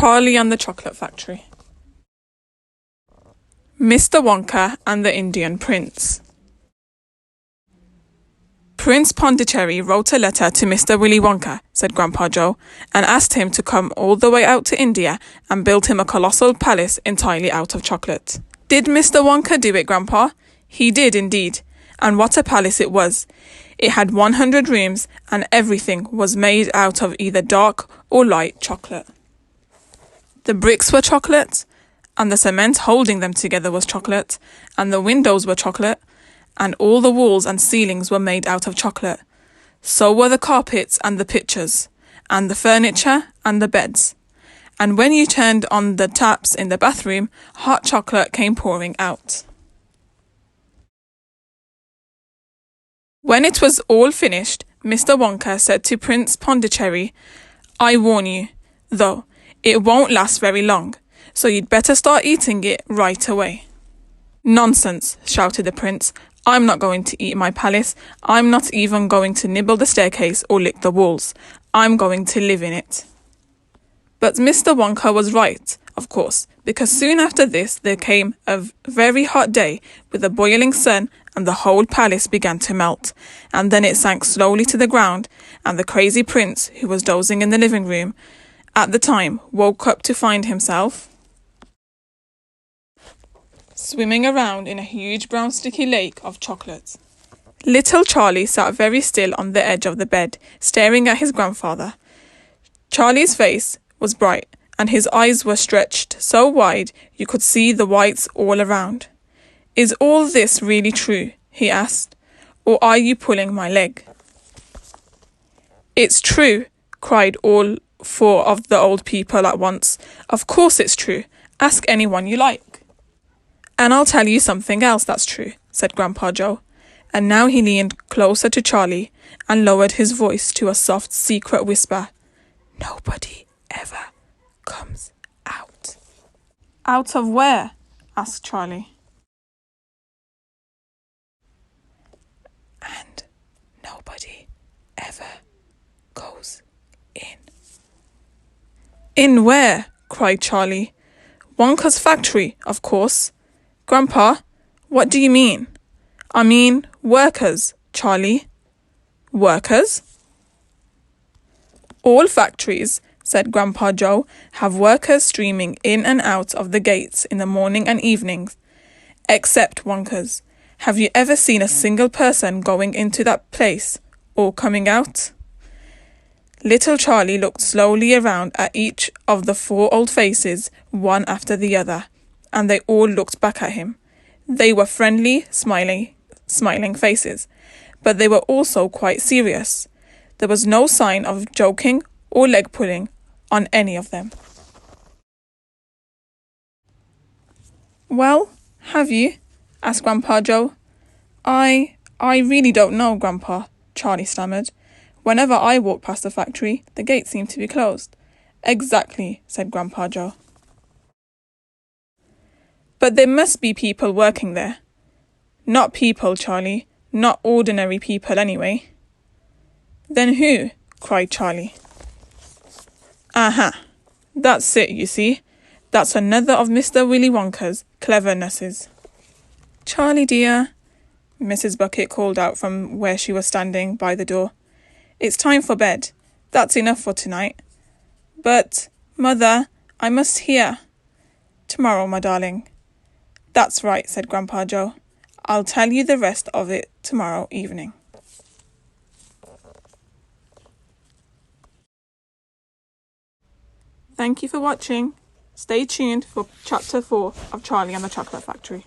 Charlie and the Chocolate Factory. Mr. Wonka and the Indian Prince. Prince Pondicherry wrote a letter to Mr. Willy Wonka, said Grandpa Joe, and asked him to come all the way out to India and build him a colossal palace entirely out of chocolate. Did Mr. Wonka do it, Grandpa? He did indeed, and what a palace it was. It had 100 rooms, and everything was made out of either dark or light chocolate. The bricks were chocolate, and the cement holding them together was chocolate, and the windows were chocolate, and all the walls and ceilings were made out of chocolate. So were the carpets and the pictures, and the furniture and the beds. And when you turned on the taps in the bathroom, hot chocolate came pouring out. When it was all finished, Mr. Wonka said to Prince Pondicherry, "I warn you, though, it won't last very long, so you'd better start eating it right away." "Nonsense," shouted the prince. "I'm not going to eat my palace. I'm not even going to nibble the staircase or lick the walls. I'm going to live in it." But Mr. Wonka was right, of course, because soon after this there came a very hot day with a boiling sun, and the whole palace began to melt, and then it sank slowly to the ground, and the crazy prince, who was dozing in the living room at the time, woke up to find himself swimming around in a huge brown sticky lake of chocolate. Little Charlie sat very still on the edge of the bed, staring at his grandfather. Charlie's face was bright, and his eyes were stretched so wide you could see the whites all around. "Is all this really true?" he asked, "or are you pulling my leg?" "It's true," cried all four of the old people at once. "Of course it's true. Ask anyone you like." "And I'll tell you something else that's true," said Grandpa Joe, and now he leaned closer to Charlie and lowered his voice to a soft secret whisper. "Nobody ever comes out." "Out of where?" asked Charlie. "And nobody ever goes in." "In where?" cried Charlie. "Wonka's factory, of course." "Grandpa, what do you mean?" "I mean workers, Charlie." "Workers?" "All factories," said Grandpa Joe, "have workers streaming in and out of the gates in the morning and evenings, except Wonka's. Have you ever seen a single person going into that place or coming out?" Little Charlie looked slowly around at each of the four old faces, one after the other, and they all looked back at him. They were friendly, smiling faces, but they were also quite serious. There was no sign of joking or leg pulling on any of them. "Well, have you?" asked Grandpa Joe. I really don't know, Grandpa," Charlie stammered. "Whenever I walk past the factory, the gates seem to be closed." "Exactly," said Grandpa Joe. "But there must be people working there." "Not people, Charlie. Not ordinary people, anyway." "Then who?" cried Charlie. "Aha! That's it, you see. That's another of Mr. Willy Wonka's clevernesses." "Charlie, dear," Mrs. Bucket called out from where she was standing by the door. "It's time for bed. That's enough for tonight." "But, Mother, I must hear." "Tomorrow, my darling." "That's right," said Grandpa Joe. "I'll tell you the rest of it tomorrow evening." Thank you for watching. Stay tuned for Chapter 4 of Charlie and the Chocolate Factory.